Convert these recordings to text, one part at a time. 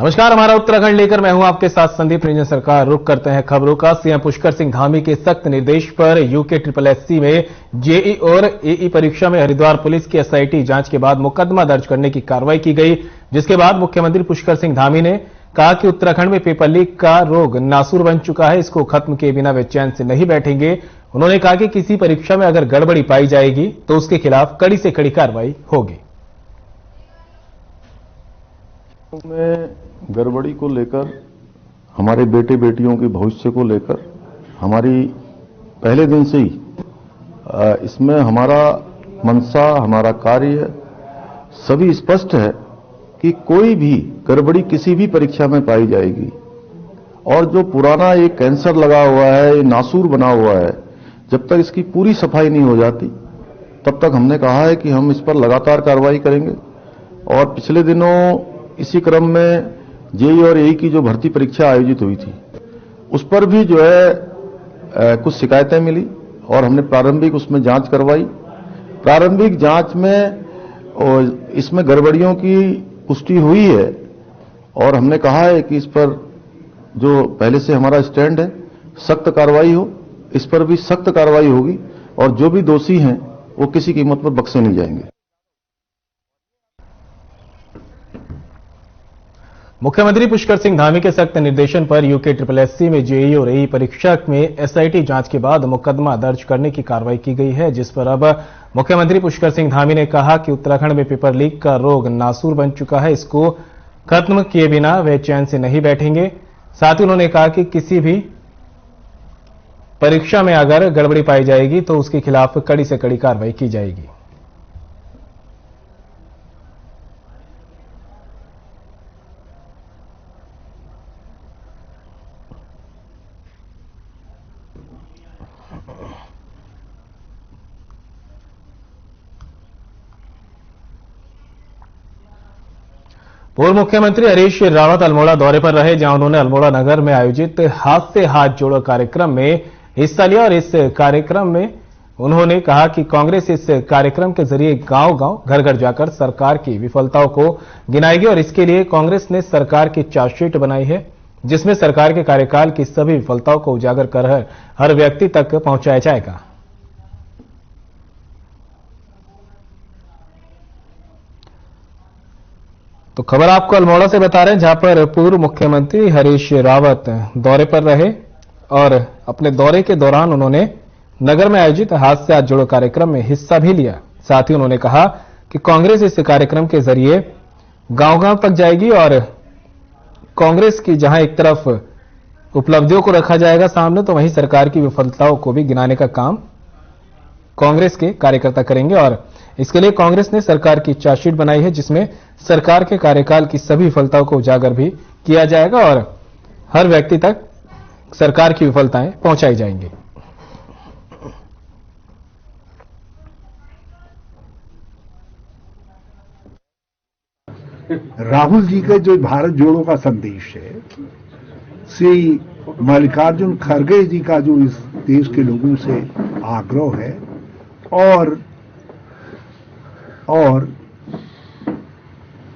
नमस्कार, हमारा उत्तराखंड लेकर मैं हूं आपके साथ संदीप रंजन सरकार। रुक करते हैं खबरों का। सीएम पुष्कर सिंह धामी के सख्त निर्देश पर यूके SSSC में जेई और एई परीक्षा में हरिद्वार पुलिस की एसआईटी जांच के बाद मुकदमा दर्ज करने की कार्रवाई की गई, जिसके बाद मुख्यमंत्री पुष्कर सिंह धामी ने कहा कि उत्तराखंड में पेपर लीक का रोग नासूर बन चुका है, इसको खत्म किए बिना वे चैन से नहीं बैठेंगे। उन्होंने कहा कि किसी परीक्षा में अगर गड़बड़ी पाई जाएगी तो उसके खिलाफ कड़ी से कड़ी कार्रवाई होगी। में गड़बड़ी को लेकर, हमारे बेटे बेटियों के भविष्य को लेकर हमारी पहले दिन से ही इसमें हमारा मंशा, हमारा कार्य सभी स्पष्ट है कि कोई भी गड़बड़ी किसी भी परीक्षा में पाई जाएगी और जो पुराना एक कैंसर लगा हुआ है, ये नासूर बना हुआ है, जब तक इसकी पूरी सफाई नहीं हो जाती तब तक हमने कहा है कि हम इस पर लगातार कार्रवाई करेंगे। और पिछले दिनों इसी क्रम में जेई और एई की जो भर्ती परीक्षा आयोजित हुई थी उस पर भी जो है कुछ शिकायतें मिली और हमने प्रारंभिक उसमें जांच करवाई। प्रारंभिक जांच में और इसमें गड़बड़ियों की पुष्टि हुई है और हमने कहा है कि इस पर जो पहले से हमारा स्टैंड है, सख्त कार्रवाई हो, इस पर भी सख्त कार्रवाई होगी और जो भी दोषी हैं वो किसी कीमत पर बख्शे नहीं जाएंगे। मुख्यमंत्री पुष्कर सिंह धामी के सख्त निर्देशन पर यूके SSSC में जेई और एई परीक्षा में एसआईटी जांच के बाद मुकदमा दर्ज करने की कार्रवाई की गई है, जिस पर अब मुख्यमंत्री पुष्कर सिंह धामी ने कहा कि उत्तराखंड में पेपर लीक का रोग नासूर बन चुका है, इसको खत्म किए बिना वे चैन से नहीं बैठेंगे। साथ ही उन्होंने कहा कि किसी भी परीक्षा में अगर गड़बड़ी पाई जाएगी तो उसके खिलाफ कड़ी से कड़ी कार्रवाई की जाएगी। पूर्व मुख्यमंत्री हरीश रावत अल्मोड़ा दौरे पर रहे, जहां उन्होंने अल्मोड़ा नगर में आयोजित हाथ से हाथ जोड़ो कार्यक्रम में हिस्सा लिया और इस कार्यक्रम में उन्होंने कहा कि कांग्रेस इस कार्यक्रम के जरिए गांव-गांव, घर-घर जाकर सरकार की विफलताओं को गिनाएगी और इसके लिए कांग्रेस ने सरकार की चार्जशीट बनाई है, जिसमें सरकार के कार्यकाल की सभी विफलताओं को उजागर कर हर व्यक्ति तक पहुंचाया जाएगा। तो खबर आपको अल्मोड़ा से बता रहे हैं, जहां पर पूर्व मुख्यमंत्री हरीश रावत दौरे पर रहे और अपने दौरे के दौरान उन्होंने नगर में आयोजित हाथ से हाथ जोड़ो कार्यक्रम में हिस्सा भी लिया। साथ ही उन्होंने कहा कि कांग्रेस इस कार्यक्रम के जरिए गांव-गांव तक जाएगी और कांग्रेस की जहां एक तरफ उपलब्धियों को रखा जाएगा सामने, तो वहीं सरकार की विफलताओं को भी गिनाने का काम कांग्रेस के कार्यकर्ता करेंगे और इसके लिए कांग्रेस ने सरकार की चार्जशीट बनाई है, जिसमें सरकार के कार्यकाल की सभी विफलताओं को उजागर भी किया जाएगा और हर व्यक्ति तक सरकार की विफलताएं पहुंचाई जाएंगी। राहुल जी का जो भारत जोड़ो का संदेश है, श्री मल्लिकार्जुन खड़गे जी का जो इस देश के लोगों से आग्रह है और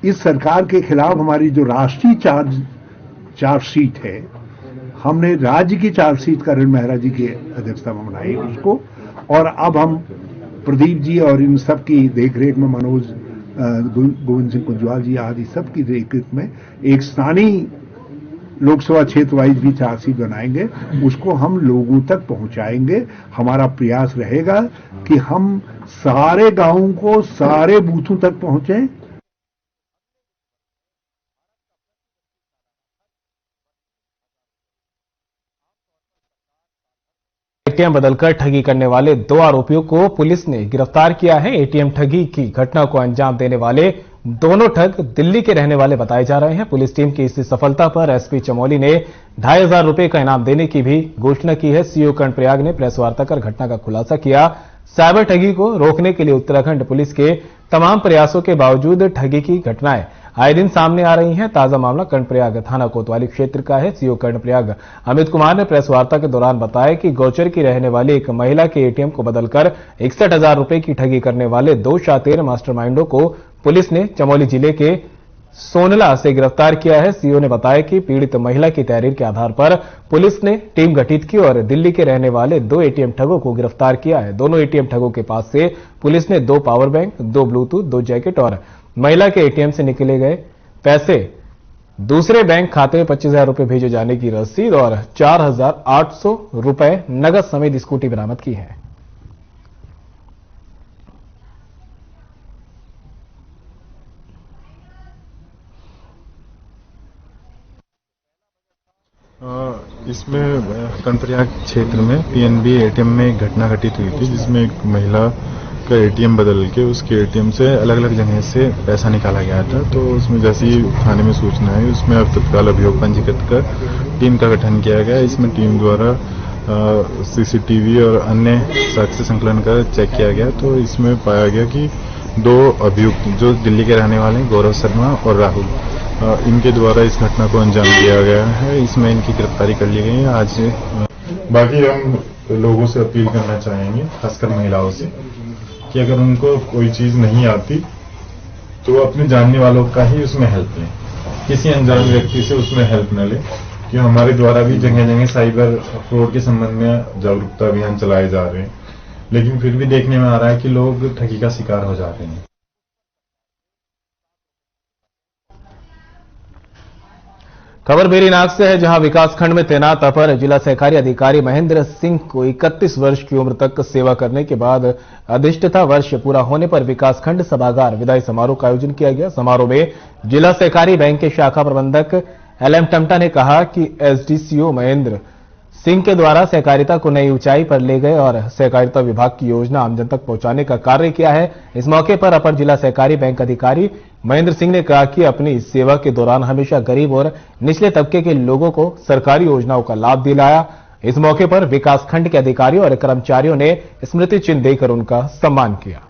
इस सरकार के खिलाफ हमारी जो राष्ट्रीय चार्जशीट है, हमने राज्य की चार्जशीट करण मेहरा जी की अध्यक्षता में बनाई उसको, और अब हम प्रदीप जी और इन सब की देखरेख में, मनोज गोविंद सिंह कुंजवाल जी आदि सब की देखरेख में एक स्थानीय लोकसभा क्षेत्र वाइज भी चार्जशीट बनाएंगे, उसको हम लोगों तक पहुंचाएंगे। हमारा प्रयास रहेगा कि हम सारे गांवों को, सारे बूथों तक पहुंचे। एटीएम बदलकर ठगी करने वाले 2 आरोपियों को पुलिस ने गिरफ्तार किया है। एटीएम ठगी की घटना को अंजाम देने वाले दोनों ठग दिल्ली के रहने वाले बताए जा रहे हैं। पुलिस टीम की इस सफलता पर एसपी चमोली ने 2500 रुपए का इनाम देने की भी घोषणा की है। सीओ कर्णप्रयाग ने प्रेस वार्ता कर घटना का खुलासा किया। साइबर ठगी को रोकने के लिए उत्तराखंड पुलिस के तमाम प्रयासों के बावजूद ठगी की घटनाएं आए दिन सामने आ रही हैं। ताजा मामला कर्णप्रयाग थाना कोतवाली क्षेत्र का है। सीओ कर्णप्रयाग अमित कुमार ने प्रेस वार्ता के दौरान बताया कि गौचर की रहने वाली एक महिला के एटीएम को बदलकर 61,000 रुपए की ठगी करने वाले 2 शातिर मास्टरमाइंडों को पुलिस ने चमोली जिले के सोनला से गिरफ्तार किया है। सीओ ने बताया कि पीड़ित महिला की तहरीर के आधार पर पुलिस ने टीम गठित की और दिल्ली के रहने वाले 2 एटीएम ठगों को गिरफ्तार किया है। दोनों एटीएम ठगों के पास से पुलिस ने 2 पावर बैंक, 2 ब्लूटूथ, 2 जैकेट और महिला के एटीएम से निकले गए पैसे, दूसरे बैंक खाते में 25,000 रुपए भेजे जाने की रसीद और 4,800 रुपए नगद समेत स्कूटी बरामद की है। इसमें कर्णप्रयाग क्षेत्र में पीएनबी एटीएम में एक घटना घटित हुई थी, जिसमें एक महिला का एटीएम बदल के उसके एटीएम से अलग अलग जगह से पैसा निकाला गया था। तो उसमें जैसे ही थाने में सूचना आई, उसमें अब तत्काल अभियोग पंजीकृत कर टीम का गठन किया गया। इसमें टीम द्वारा सीसीटीवी और अन्य साक्ष्य संकलन कर चेक किया गया। तो इसमें पाया गया कि 2 अभियुक्त जो दिल्ली के रहने वाले हैं, गौरव शर्मा और राहुल, इनके द्वारा इस घटना को अंजाम दिया गया है। इसमें इनकी गिरफ्तारी कर ली गई है आज। बाकी हम लोगों से अपील करना चाहेंगे, खासकर महिलाओं से, कि अगर उनको कोई चीज नहीं आती तो वो अपने जानने वालों का ही उसमें हेल्प लें, किसी अनजान व्यक्ति से उसमें हेल्प न लें। कि हमारे द्वारा भी जगह जगह साइबर फ्रॉड के संबंध में जागरूकता अभियान चलाए जा रहे हैं, लेकिन फिर भी देखने में आ रहा है कि लोग ठगी का शिकार हो जाते हैं। खबर बेरीनाग से है, जहां विकासखंड में तैनात अपर जिला सहकारी अधिकारी महेंद्र सिंह को 31 वर्ष की उम्र तक सेवा करने के बाद अधिष्ठता वर्ष पूरा होने पर विकासखंड सभागार विदाई समारोह का आयोजन किया गया। समारोह में जिला सहकारी बैंक के शाखा प्रबंधक LM टमटा ने कहा कि SDCO महेंद्र सिंह के द्वारा सहकारिता को नई ऊंचाई पर ले गए और सहकारिता विभाग की योजना आमजन तक पहुंचाने का कार्य किया है। इस मौके पर अपर जिला सहकारी बैंक अधिकारी महेंद्र सिंह ने कहा कि अपनी सेवा के दौरान हमेशा गरीब और निचले तबके के लोगों को सरकारी योजनाओं का लाभ दिलाया। इस मौके पर विकासखंड के अधिकारियों और कर्मचारियों ने स्मृति चिन्ह देकर उनका सम्मान किया।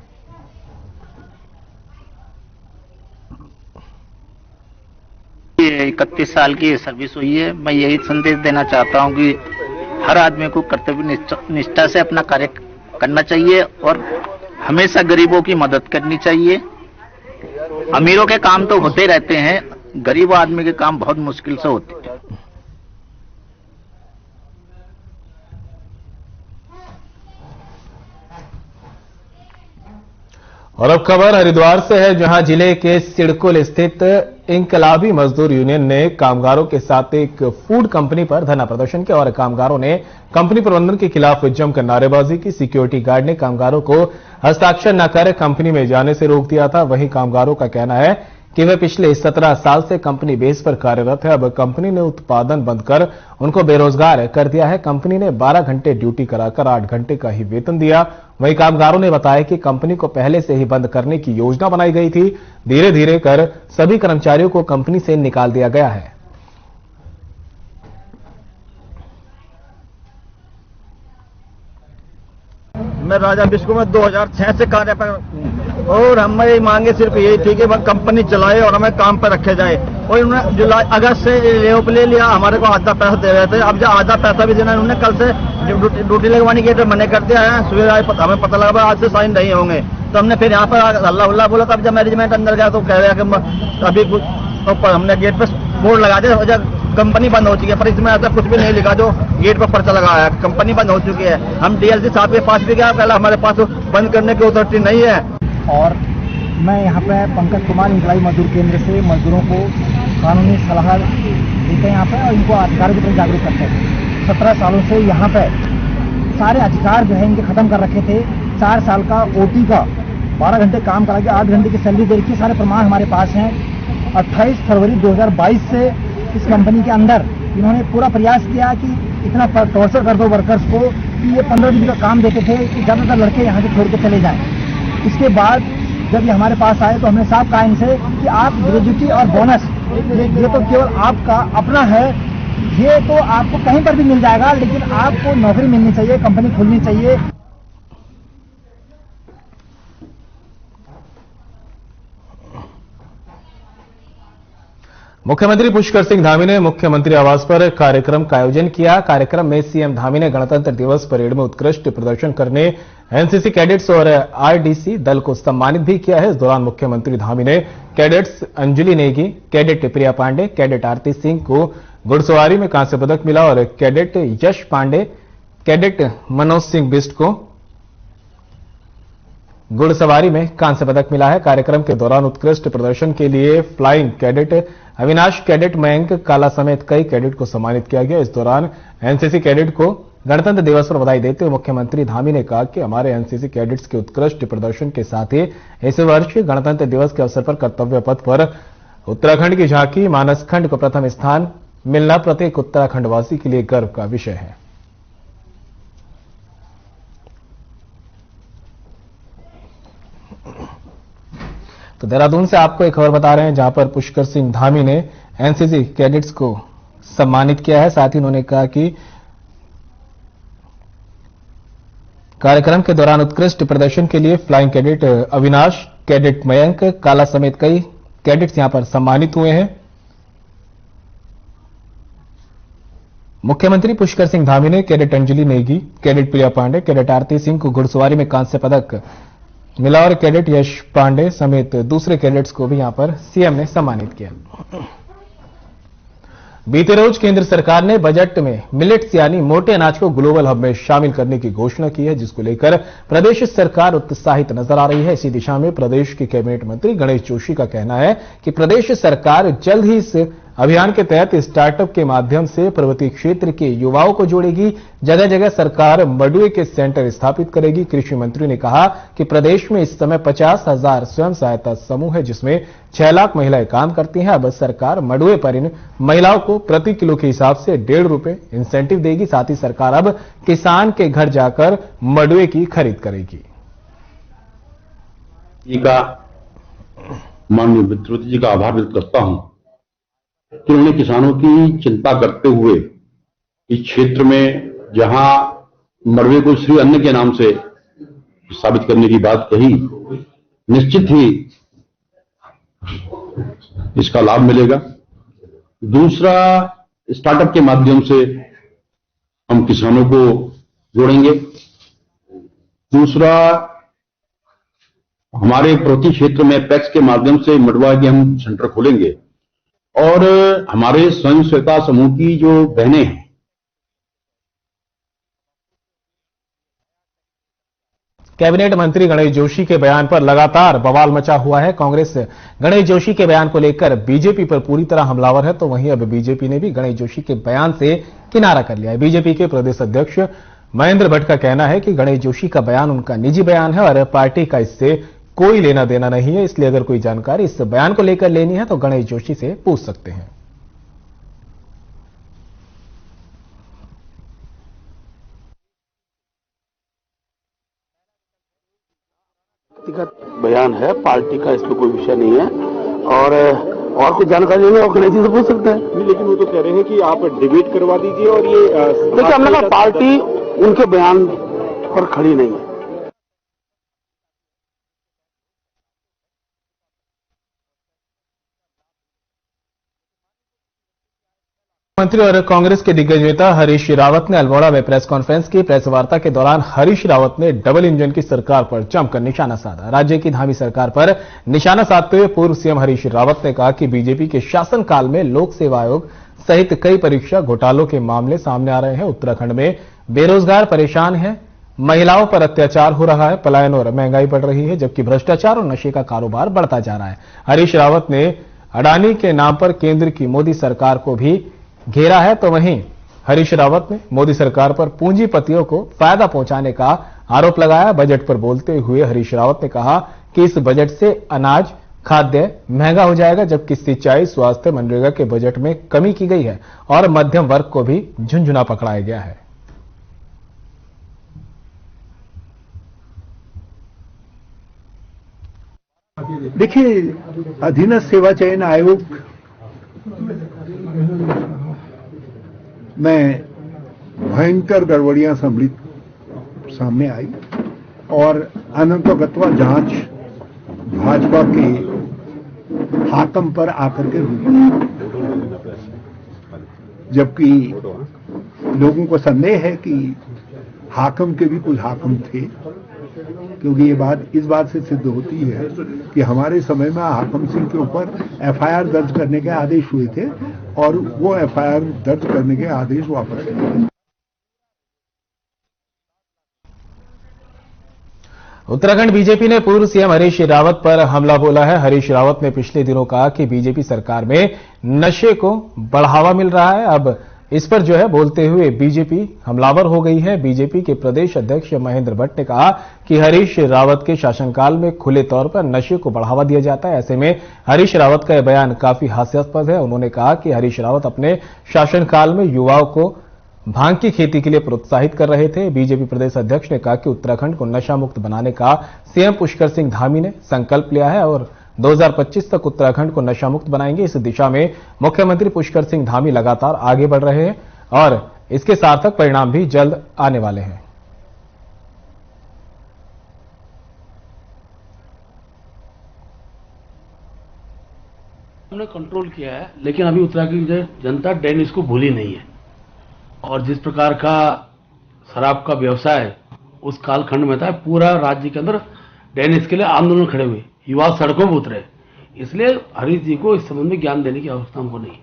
31 साल की सर्विस हुई है। मैं यही संदेश देना चाहता हूं कि हर आदमी को कर्तव्य निष्ठा से अपना कार्य करना चाहिए और हमेशा गरीबों की मदद करनी चाहिए। अमीरों के काम तो होते रहते हैं, गरीब आदमी के काम बहुत मुश्किल से होते हैं। और अब खबर हरिद्वार से है, जहां जिले के सिडकुल स्थित इंकलाबी मजदूर यूनियन ने कामगारों के साथ एक फूड कंपनी पर धरना प्रदर्शन किया और कामगारों ने कंपनी प्रबंधन के खिलाफ जमकर नारेबाजी की। सिक्योरिटी गार्ड ने कामगारों को हस्ताक्षर न कर कंपनी में जाने से रोक दिया था। वहीं कामगारों का कहना है कि वे पिछले 17 साल से कंपनी बेस पर कार्यरत है। अब कंपनी ने उत्पादन बंद कर उनको बेरोजगार कर दिया है। कंपनी ने 12 घंटे ड्यूटी कराकर 8 घंटे का ही वेतन दिया। वहीं कामगारों ने बताया कि कंपनी को पहले से ही बंद करने की योजना बनाई गई थी। धीरे धीरे कर सभी कर्मचारियों को कंपनी से निकाल दिया गया है। मैं राजा विश्व में 2006 से कार्य पर हूं और हमारी मांगे सिर्फ यही थी कि वह कंपनी चलाए और हमें काम पर रखे जाए। और उन्होंने जुलाई अगस्त से लेओप ले लिया, हमारे को आधा पैसा दे रहे थे। अब जो आधा पैसा भी देना, उन्होंने कल से ड्यूटी लगवाने के मना कर दिया है। सुबह हमें पता लगा आज से साइन नहीं होंगे, तो हमने फिर यहाँ पर हल्ला उल्ला बोला। तब जब मैनेजमेंट अंदर गया तो कह रहा कि अभी हमने गेट पर बोर्ड लगा दिया, कंपनी बंद हो चुकी है, पर इसमें ऐसा कुछ भी नहीं लिखा जो गेट पर पर्चा लगाया है। कंपनी बंद हो चुकी है। हम डीएलसी साहब के पास भी गया, पहले हमारे पास बंद करने की अथॉरिटी नहीं है। और मैं यहाँ पे पंकज कुमार इंकलाबी मजदूर केंद्र से मजदूरों को कानूनी सलाह देते हैं यहाँ पे और इनको अधिकारों के प्रति जागरूक करते हैं। 17 सालों से यहाँ पे सारे अधिकार जो है इनके खत्म कर रखे थे। 4 साल का OT का 12 घंटे काम करा के 8 घंटे की सैलरी दे रखी। सारे प्रमाण हमारे पास हैं। 28 फरवरी 2022 से इस कंपनी के अंदर इन्होंने पूरा प्रयास किया कि इतना टॉर्चर कर दो वर्कर्स को कि ये 15 दिन का काम देते थे कि ज्यादातर लड़के यहाँ से छोड़ के चले जाएं। इसके बाद जब ये हमारे पास आए तो हमने साफ कहा इनसे कि आप ग्रेजुटी और बोनस ये तो केवल आपका अपना है, ये तो आपको कहीं पर भी मिल जाएगा, लेकिन आपको नौकरी मिलनी चाहिए, कंपनी खुलनी चाहिए। मुख्यमंत्री पुष्कर सिंह धामी ने मुख्यमंत्री आवास पर कार्यक्रम का आयोजन किया। कार्यक्रम में सीएम धामी ने गणतंत्र दिवस परेड में उत्कृष्ट प्रदर्शन करने एनसीसी कैडेट्स और आरडीसी दल को सम्मानित भी किया है। इस दौरान मुख्यमंत्री धामी ने कैडेट्स अंजलि नेगी, कैडेट प्रिया पांडे, कैडेट आरती सिंह को घुड़सवारी में कांस्य पदक मिला और कैडेट यश पांडे, कैडेट मनोज सिंह बिष्ट को घुड़सवारी में कांस्य पदक मिला है। कार्यक्रम के दौरान उत्कृष्ट प्रदर्शन के लिए flying cadet Avinash, cadet Mayank काला समेत कई कैडेट को सम्मानित किया गया। इस दौरान एनसीसी कैडेट को गणतंत्र दिवस पर बधाई देते हुए मुख्यमंत्री धामी ने कहा कि हमारे एनसीसी कैडेट्स के उत्कृष्ट प्रदर्शन के साथ ही इस वर्ष गणतंत्र दिवस के अवसर पर कर्तव्य पथ पर उत्तराखंड की झांकी मानसखंड को प्रथम स्थान मिलना प्रत्येक उत्तराखंडवासी के लिए गर्व का विषय है। तो देहरादून से आपको एक खबर बता रहे हैं जहां पर पुष्कर सिंह धामी ने एनसीसी कैडेट्स को सम्मानित किया है। साथ ही उन्होंने कहा कि कार्यक्रम के दौरान उत्कृष्ट प्रदर्शन के लिए flying cadet Avinash, cadet Mayank काला समेत कई कैडेट्स यहां पर सम्मानित हुए हैं। मुख्यमंत्री पुष्कर सिंह धामी ने कैडेट अंजलि नेगी, कैडेट प्रिया पांडे, कैडेट आरती सिंह को घुड़सवारी में कांस्य पदक मिला और कैडेट यश पांडे समेत दूसरे कैडेट्स को भी यहां पर सीएम ने सम्मानित किया। बीते रोज केंद्र सरकार ने बजट में मिलेट्स यानी मोटे अनाज को ग्लोबल हब में शामिल करने की घोषणा की है, जिसको लेकर प्रदेश सरकार उत्साहित नजर आ रही है। इसी दिशा में प्रदेश के कैबिनेट मंत्री गणेश जोशी का कहना है कि प्रदेश सरकार जल्द ही इस अभियान के तहत स्टार्टअप के माध्यम से पर्वतीय क्षेत्र के युवाओं को जोड़ेगी। जगह जगह सरकार मडुए के सेंटर स्थापित करेगी। कृषि मंत्री ने कहा कि प्रदेश में इस समय 50,000 स्वयं सहायता समूह है, जिसमें 6 लाख महिलाएं काम करती हैं। अब सरकार मडुए पर इन महिलाओं को प्रति किलो के हिसाब से 1.5 रुपए इंसेंटिव देगी। साथ ही सरकार अब किसान के घर जाकर मडुए की खरीद करेगी। माननीय वित्त जी का आभार व्यक्त करता हूं कि उन्होंने किसानों की चिंता करते हुए इस क्षेत्र में जहां मडुए को श्री अन्न के नाम से साबित करने की बात कही, निश्चित ही इसका लाभ मिलेगा। दूसरा, स्टार्टअप के माध्यम से हम किसानों को जोड़ेंगे। दूसरा, हमारे पर्वतीय क्षेत्र में पैक्स के माध्यम से मडुआ के हम सेंटर खोलेंगे और हमारे स्वयं सहायता समूह की जो बहनें हैं, कैबिनेट मंत्री गणेश जोशी के बयान पर लगातार बवाल मचा हुआ है। कांग्रेस गणेश जोशी के बयान को लेकर बीजेपी पर पूरी तरह हमलावर है, तो वहीं अब बीजेपी ने भी गणेश जोशी के बयान से किनारा कर लिया है। बीजेपी के प्रदेश अध्यक्ष महेंद्र भट्ट का कहना है कि गणेश जोशी का बयान उनका निजी बयान है और पार्टी का इससे कोई लेना देना नहीं है। इसलिए अगर कोई जानकारी इस बयान को लेकर लेनी है तो गणेश जोशी से पूछ सकते हैं। व्यक्तिगत बयान है, पार्टी का इसमें कोई विषय नहीं है और कुछ जानकारी लेंगे और गणेश जी से पूछ सकते हैं। लेकिन वो तो कह रहे हैं कि आप डिबेट करवा दीजिए और ये देखिए, हमने कहा पार्टी उनके बयान पर खड़ी नहीं है। मंत्री और कांग्रेस के दिग्गज नेता हरीश रावत ने अल्मोड़ा में प्रेस कॉन्फ्रेंस की। प्रेस वार्ता के दौरान हरीश रावत ने डबल इंजन की सरकार पर जमकर निशाना साधा। राज्य की धामी सरकार पर निशाना साधते हुए पूर्व सीएम हरीश रावत ने कहा कि बीजेपी के शासनकाल में लोक सेवा आयोग सहित कई परीक्षा घोटालों के मामले सामने आ रहे हैं। उत्तराखंड में बेरोजगार परेशान है, महिलाओं पर अत्याचार हो रहा है, पलायन और महंगाई बढ़ रही है, जबकि भ्रष्टाचार और नशे का कारोबार बढ़ता जा रहा है। हरीश रावत ने अडानी के नाम पर केंद्र की मोदी सरकार को भी घेरा है, तो वहीं हरीश रावत ने मोदी सरकार पर पूंजीपतियों को फायदा पहुंचाने का आरोप लगाया। बजट पर बोलते हुए हरीश रावत ने कहा कि इस बजट से अनाज खाद्य महंगा हो जाएगा, जबकि सिंचाई, स्वास्थ्य, मनरेगा के बजट में कमी की गई है और मध्यम वर्ग को भी झुंझुना पकड़ाया गया है। देखिए, अधीनस्थ सेवा चयन आयोग में भयंकर गड़बड़ियां सम्मिलित सामने आई और अनंतगतवा जांच भाजपा के हाकम पर आकर के रुकी, जबकि लोगों को संदेह है कि हाकम के भी कुछ हाकम थे क्योंकि ये बात इस बात से सिद्ध होती है कि हमारे समय में हाकम सिंह के ऊपर एफआईआर दर्ज करने के आदेश हुए थे और वो एफआईआर दर्ज करने के आदेश वापस लिए। उत्तराखंड बीजेपी ने पूर्व सीएम हरीश रावत पर हमला बोला है। हरीश रावत ने पिछले दिनों कहा कि बीजेपी सरकार में नशे को बढ़ावा मिल रहा है। अब इस पर बोलते हुए बीजेपी हमलावर हो गई है। बीजेपी के प्रदेश अध्यक्ष महेंद्र भट्ट ने कहा कि हरीश रावत के शासनकाल में खुले तौर पर नशे को बढ़ावा दिया जाता है। ऐसे में हरीश रावत का यह बयान काफी हास्यास्पद है। उन्होंने कहा कि हरीश रावत अपने शासनकाल में युवाओं को भांग की खेती के लिए प्रोत्साहित कर रहे थे। बीजेपी प्रदेश अध्यक्ष ने कहा कि उत्तराखंड को नशा मुक्त बनाने का सीएम पुष्कर सिंह धामी ने संकल्प लिया है और 2025 तक उत्तराखंड को नशा मुक्त बनाएंगे। इस दिशा में मुख्यमंत्री पुष्कर सिंह धामी लगातार आगे बढ़ रहे हैं और इसके सार्थक परिणाम भी जल्द आने वाले हैं। हमने कंट्रोल किया है, लेकिन अभी उत्तराखंड की जनता डेनिस को भूली नहीं है और जिस प्रकार का शराब का व्यवसाय उस कालखंड में था, पूरा राज्य के अंदर डेनिस के लिए आंदोलन खड़े हुए, युवा सड़कों पर उतरे। इसलिए हरीश जी को इस संबंध में ज्ञान देने की आवश्यकता हमको नहीं।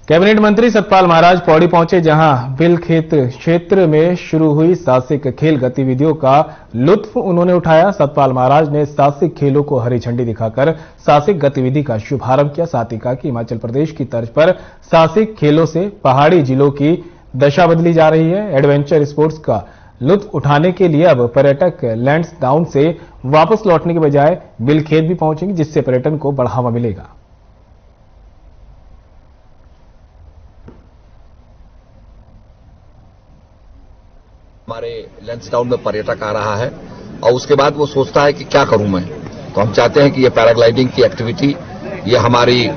कैबिनेट मंत्री सतपाल महाराज पौड़ी पहुंचे, जहां बिलखेत क्षेत्र में शुरू हुई साहसिक खेल गतिविधियों का लुत्फ उन्होंने उठाया। सतपाल महाराज ने साहसिक खेलों को हरी झंडी दिखाकर साहसिक गतिविधि का शुभारंभ किया। साथ ही कहा कि हिमाचल प्रदेश की तर्ज पर साहसिक खेलों से पहाड़ी जिलों की दशा बदली जा रही है। एडवेंचर स्पोर्ट्स का लुत्फ उठाने के लिए अब पर्यटक लैंसडाउन से वापस लौटने के बजाय बिलखेत भी पहुंचेंगे, जिससे पर्यटन को बढ़ावा मिलेगा। हमारे लैंसडाउन में पर्यटक आ रहा है और उसके बाद वो सोचता है कि क्या करूं मैं, तो हम चाहते हैं कि ये पैराग्लाइडिंग की एक्टिविटी, ये हमारी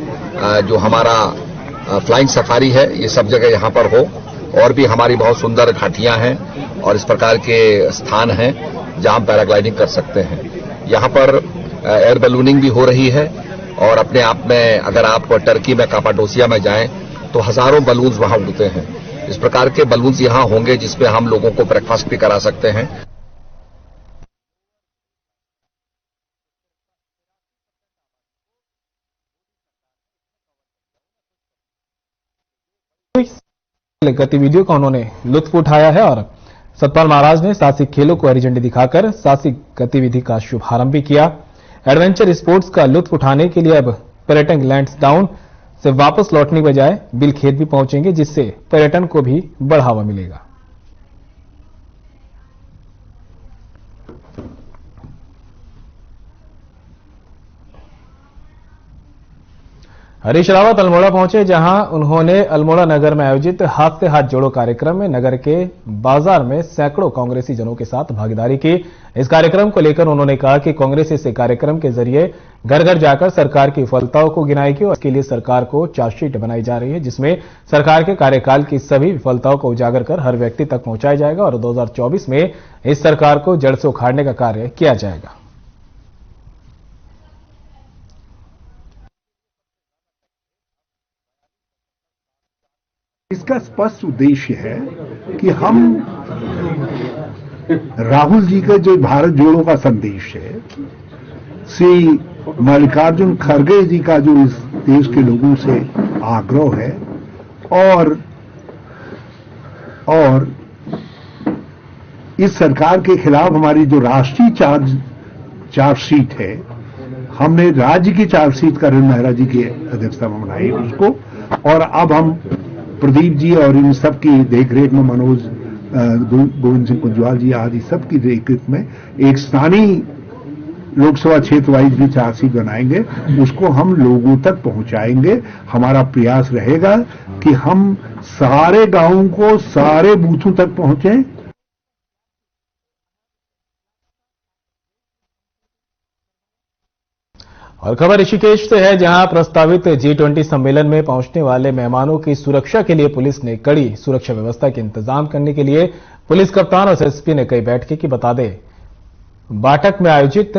जो हमारा फ्लाइंग सफारी है, ये सब जगह यहां पर हो। और भी हमारी बहुत सुंदर घाटियां हैं और इस प्रकार के स्थान हैं जहां पैराग्लाइडिंग कर सकते हैं। यहां पर एयर बैलूनिंग भी हो रही है और अपने आप में अगर आप टर्की में कापाडोसिया में जाएं तो हजारों बलून्स वहां उड़ते हैं। इस प्रकार के बलून्स यहां होंगे जिसपे हम लोगों को ब्रेकफास्ट भी करा सकते हैं। गतिविधियों का उन्होंने लुत्फ उठाया है और सतपाल महाराज ने साहसिक खेलों को हरी झंडी दिखाकर साहसिक गतिविधि का शुभारंभ भी किया। एडवेंचर स्पोर्ट्स का लुत्फ उठाने के लिए अब पर्यटक लैंसडाउन से वापस लौटने के बजाय बिलखेत भी पहुंचेंगे, जिससे पर्यटन को भी बढ़ावा मिलेगा। हरीश रावत अल्मोड़ा पहुंचे, जहां उन्होंने अल्मोड़ा नगर में आयोजित हाथ से हाथ जोड़ो कार्यक्रम में नगर के बाजार में सैकड़ों कांग्रेसी जनों के साथ भागीदारी की। इस कार्यक्रम को लेकर उन्होंने कहा कि कांग्रेस इस कार्यक्रम के जरिए घर घर जाकर सरकार की विफलताओं को गिनाएगी और इसके लिए सरकार को चार्जशीट बनाई जा रही है, जिसमें सरकार के कार्यकाल की सभी विफलताओं को उजागर कर हर व्यक्ति तक पहुंचाया जाएगा और 2024 में इस सरकार को जड़ से उखाड़ने का कार्य किया जाएगा। इसका स्पष्ट उद्देश्य है कि हम राहुल जी का जो भारत जोड़ो का संदेश है, श्री मल्लिकार्जुन खड़गे जी का जो इस देश के लोगों से आग्रह है और इस सरकार के खिलाफ हमारी जो राष्ट्रीय चार्जशीट है, हमने राज्य की चार्जशीट करण मेहरा जी की अध्यक्षता में बनाई उसको, और अब हम प्रदीप जी और इन सब की देखरेख में, मनोज गोविंद सिंह कुंजवाल जी आदि सब की देखरेख में एक स्थानीय लोकसभा क्षेत्र वाइज भी चार्जशीट बनाएंगे, उसको हम लोगों तक पहुंचाएंगे। हमारा प्रयास रहेगा कि हम सारे गांवों को सारे बूथों तक पहुंचे। और खबर ऋषिकेश से है, जहां प्रस्तावित G20 सम्मेलन में पहुंचने वाले मेहमानों की सुरक्षा के लिए पुलिस ने कड़ी सुरक्षा व्यवस्था के इंतजाम करने के लिए पुलिस कप्तान और एसएसपी ने कई बैठकें की। बता दें, बैठक में आयोजित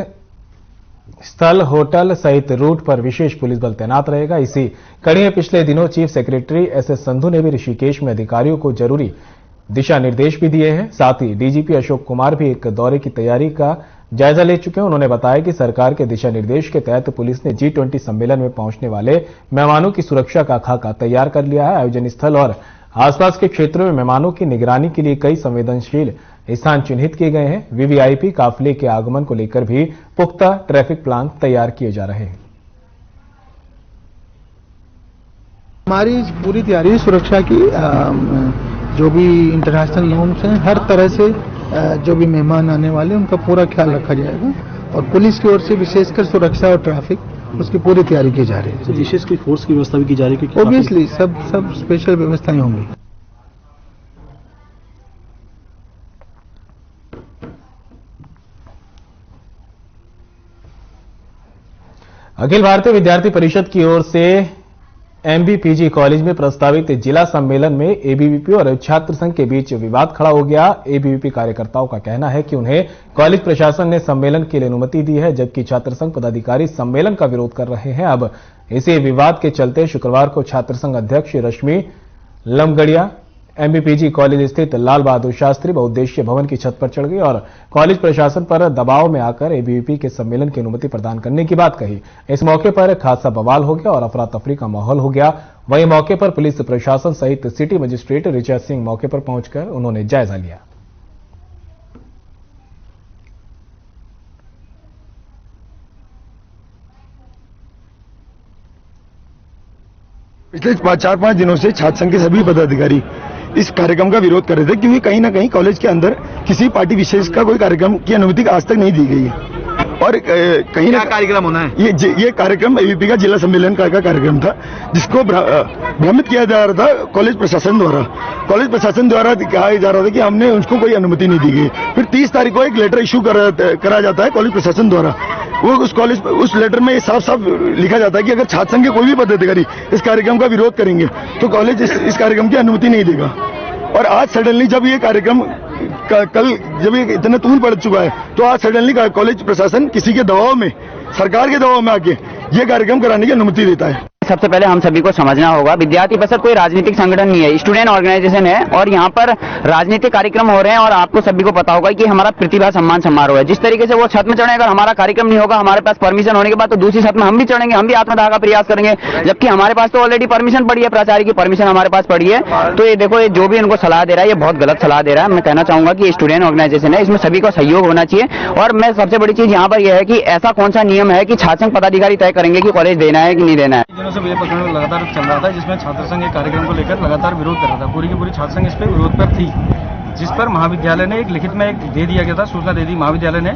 स्थल, होटल सहित रूट पर विशेष पुलिस बल तैनात रहेगा। इसी कड़ी में पिछले दिनों चीफ सेक्रेटरी एसएस संधू ने भी ऋषिकेश में अधिकारियों को जरूरी दिशा निर्देश भी दिए हैं। साथ ही डीजीपी अशोक कुमार भी एक दौरे की तैयारी का जायजा ले चुके हैं। उन्होंने बताया कि सरकार के दिशा निर्देश के तहत पुलिस ने G20 सम्मेलन में पहुंचने वाले मेहमानों की सुरक्षा का खाका तैयार कर लिया है। आयोजन स्थल और आसपास के क्षेत्रों में मेहमानों की निगरानी के लिए कई संवेदनशील स्थान चिन्हित किए गए हैं। वीवीआईपी काफिले के आगमन को लेकर भी पुख्ता ट्रैफिक प्लान तैयार किए जा रहे हैं। हमारी पूरी तैयारी सुरक्षा की, जो भी इंटरनेशनल नॉर्म्स हैं, हर तरह से जो भी मेहमान आने वाले उनका पूरा ख्याल रखा जाएगा और पुलिस की ओर से विशेषकर सुरक्षा और ट्रैफिक उसकी पूरी तैयारी की जा रही है। विशेष कोई फोर्स की व्यवस्था भी की जा रही है? ऑब्वियसली सब स्पेशल व्यवस्थाएं होंगी। अखिल भारतीय विद्यार्थी परिषद की ओर से एमबीपीजी कॉलेज में प्रस्तावित जिला सम्मेलन में एबीवीपी और छात्र संघ के बीच विवाद खड़ा हो गया। एबीवीपी कार्यकर्ताओं का कहना है कि उन्हें कॉलेज प्रशासन ने सम्मेलन के लिए अनुमति दी है, जबकि छात्र संघ पदाधिकारी सम्मेलन का विरोध कर रहे हैं। अब इसी विवाद के चलते शुक्रवार को छात्र संघ अध्यक्ष रश्मि लमगड़िया एमबीपीजी कॉलेज स्थित लाल बहादुर शास्त्री बहुउद्देशीय भवन की छत पर चढ़ गई और कॉलेज प्रशासन पर दबाव में आकर एबीवीपी के सम्मेलन की अनुमति प्रदान करने की बात कही। इस मौके पर खासा बवाल हो गया और अफरा तफरी का माहौल हो गया। वहीं मौके पर पुलिस प्रशासन सहित सिटी मजिस्ट्रेट ऋचा सिंह मौके पर पहुंचकर उन्होंने जायजा लिया। पिछले 4-5 दिनों से छात्र संघ के सभी पदाधिकारी इस कार्यक्रम का विरोध कर रहे थे, क्योंकि कहीं ना कहीं कॉलेज के अंदर किसी पार्टी विशेष का कोई कार्यक्रम की अनुमति आज तक नहीं दी गई है। और कहीं ना कार्यक्रम होना है, ये कार्यक्रम एबीवीपी का जिला सम्मेलन का कार्यक्रम था, जिसको भ्रमित किया जा रहा था कॉलेज प्रशासन द्वारा। कॉलेज प्रशासन द्वारा कहा जा रहा था कि हमने उसको कोई अनुमति नहीं दी गई। फिर 30 तारीख को एक लेटर इशू करा जाता है कॉलेज प्रशासन द्वारा। वो उस लेटर में साफ साफ लिखा जाता है कि अगर छात्र संघ के कोई भी पदाधिकारी इस कार्यक्रम का विरोध करेंगे तो कॉलेज इस कार्यक्रम की अनुमति नहीं देगा। और आज सडनली जब ये कार्यक्रम कल जब ये इतना तूल पड़ चुका है, तो आज सडनली कॉलेज प्रशासन किसी के दबाव में, सरकार के दबाव में आके ये कार्यक्रम कराने की अनुमति देता है। सबसे पहले हम सभी को समझना होगा, विद्यार्थी परिषद कोई राजनीतिक संगठन नहीं है, स्टूडेंट ऑर्गेनाइजेशन है और यहाँ पर राजनीतिक कार्यक्रम हो रहे हैं। और आपको सभी को पता होगा कि हमारा प्रतिभा सम्मान समारोह है। जिस तरीके से वो छत में चढ़े, अगर हमारा कार्यक्रम नहीं होगा हमारे पास परमिशन होने के बाद, तो दूसरी छत में हम भी चढ़ेंगे, हम भी आत्मदाह का प्रयास करेंगे, जबकि हमारे पास तो ऑलरेडी परमिशन पड़ी है, प्राचार्य की परमिशन हमारे पास पड़ी है। तो ये देखो, ये जो भी इनको सलाह दे रहा है ये बहुत गलत सलाह दे रहा है। मैं कहना चाहूंगा कि स्टूडेंट ऑर्गेनाइजेशन है, इसमें सभी को सहयोग होना चाहिए। और मैं सबसे बड़ी चीज यहाँ पर यह है कि ऐसा कौन सा नियम है कि छात्र संघ पदाधिकारी तय करेंगे कि कॉलेज देना है कि नहीं देना है। लगातार चल रहा था, जिसमें छात्र संघ एक कार्यक्रम को लेकर लगातार विरोध कर रहा था। पूरी की पूरी छात्र संघ इस पर विरोध पर थी, जिस पर महाविद्यालय ने एक लिखित में एक दे दिया गया था, सूचना दे दी महाविद्यालय ने।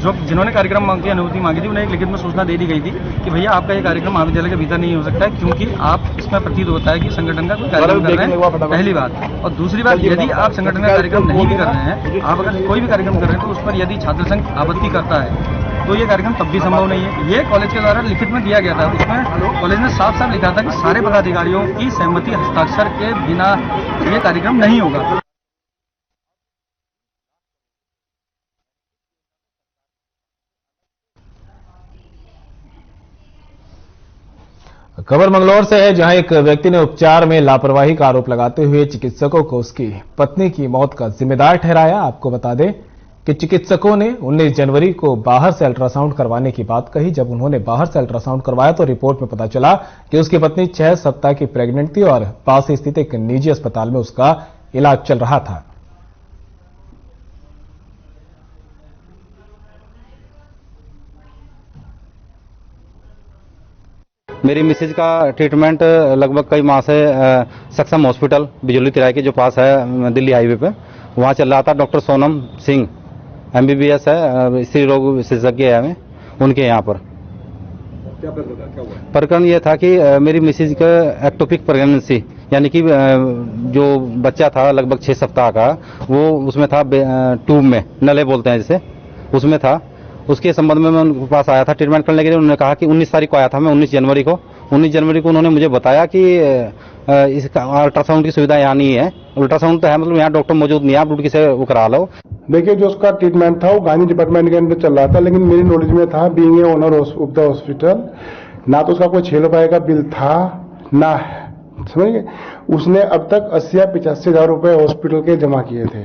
जिन्होंने कार्यक्रम की अनुमति मांगी थी उन्हें एक लिखित में सूचना दे दी गई थी कि भैया आपका ये कार्यक्रम महाविद्यालय के भीतर नहीं हो सकता है, क्योंकि आप इसमें प्रतीत होता है कि संगठन का कोई कार्यक्रम कर रहे हैं, पहली बात। और दूसरी बात, यदि आप संगठन का कार्यक्रम नहीं भी कर रहे हैं, आप अगर कोई भी कार्यक्रम कर रहे हैं तो उस पर यदि छात्र संघ आपत्ति करता है तो ये कार्यक्रम तब भी संभव नहीं है। ये कॉलेज के द्वारा लिखित में दिया गया था, उसमें कॉलेज ने साफ साफ लिखा था कि सारे पदाधिकारियों की सहमति हस्ताक्षर के बिना ये कार्यक्रम नहीं होगा। खबर मंगलौर से है, जहां एक व्यक्ति ने उपचार में लापरवाही का आरोप लगाते हुए चिकित्सकों को उसकी पत्नी की मौत का जिम्मेदार ठहराया। आपको बता दें कि चिकित्सकों ने 19 जनवरी को बाहर से अल्ट्रासाउंड करवाने की बात कही। जब उन्होंने बाहर से अल्ट्रासाउंड करवाया तो रिपोर्ट में पता चला कि उसकी पत्नी 6 सप्ताह की प्रेग्नेंट थी और पास ही स्थित एक निजी अस्पताल में उसका इलाज चल रहा था। मेरी मिसेज का ट्रीटमेंट लगभग कई माह से सक्षम हॉस्पिटल बिजली तिराई के जो पास है दिल्ली हाईवे पे, वहाँ चल रहा था। डॉक्टर सोनम सिंह MBBS है, स्त्री रोग विशेषज्ञ है हमें, उनके यहाँ पर। क्या प्रकरण ये था कि मेरी मिसेज का एक्टोपिक प्रेगनेंसी, यानी कि जो बच्चा था लगभग 6 सप्ताह का, वो उसमें था ट्यूब में, नले बोलते हैं जिसे, उसमें था। उसके संबंध में मैं उनके पास आया था ट्रीटमेंट करने के लिए। उन्होंने कहा कि 19 तारीख को आया था मैं, 19 जनवरी को उन्होंने मुझे बताया कि इसका अल्ट्रासाउंड की सुविधा यहाँ नहीं है। अल्ट्रासाउंड तो है, मतलब यहाँ डॉक्टर मौजूद नहीं है, आप ड्यूटी से वो करा लो। देखिए, जो उसका ट्रीटमेंट था वो गांधी डिपार्टमेंट के अंदर चल रहा था, लेकिन मेरी नॉलेज में था, being a owner of the hospital, ना तो उसका कोई 6 रुपए का बिल था ना है, समझिए। उसने अब तक 80 या 85 हजार रुपए हॉस्पिटल के जमा किए थे।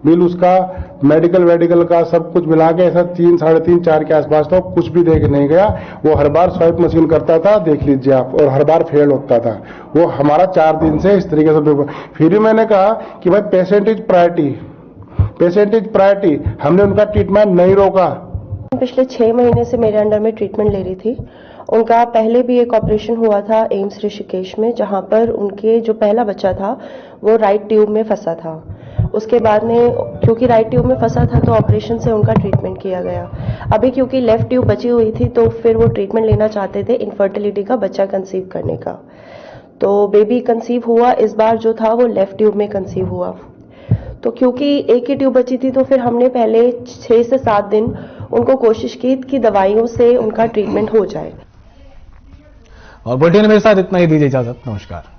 बिल उसका मेडिकल का सब कुछ मिला के ऐसा 3, 3.5, 4 के आसपास था। कुछ भी देख नहीं गया। वो हर बार स्वाइप मशीन करता था, देख लीजिए आप, और हर बार फेल होता था। वो हमारा 4 दिन से इस तरीके से। फिर भी मैंने कहा कि भाई पेशेंट इज प्रायोरिटी, हमने उनका ट्रीटमेंट नहीं रोका। पिछले 6 महीने से मेरे अंडर में ट्रीटमेंट ले रही थी। उनका पहले भी एक ऑपरेशन हुआ था एम्स ऋषिकेश में, जहां पर उनके जो पहला बच्चा था वो राइट ट्यूब में फंसा था। उसके बाद में क्योंकि राइट ट्यूब में फंसा था तो ऑपरेशन से उनका ट्रीटमेंट किया गया। अभी क्योंकि लेफ्ट ट्यूब बची हुई थी तो फिर वो ट्रीटमेंट लेना चाहते थे इनफर्टिलिटी का, बच्चा कंसीव करने का। तो बेबी कंसीव हुआ, इस बार जो था वो लेफ्ट ट्यूब में कंसीव हुआ। तो क्योंकि एक ही ट्यूब बची थी तो फिर हमने पहले 6 से 7 दिन उनको कोशिश की कि दवाइयों से उनका ट्रीटमेंट हो जाए। और बुलेटिन में मेरे साथ इतना ही, दीजिए इजाजत, नमस्कार।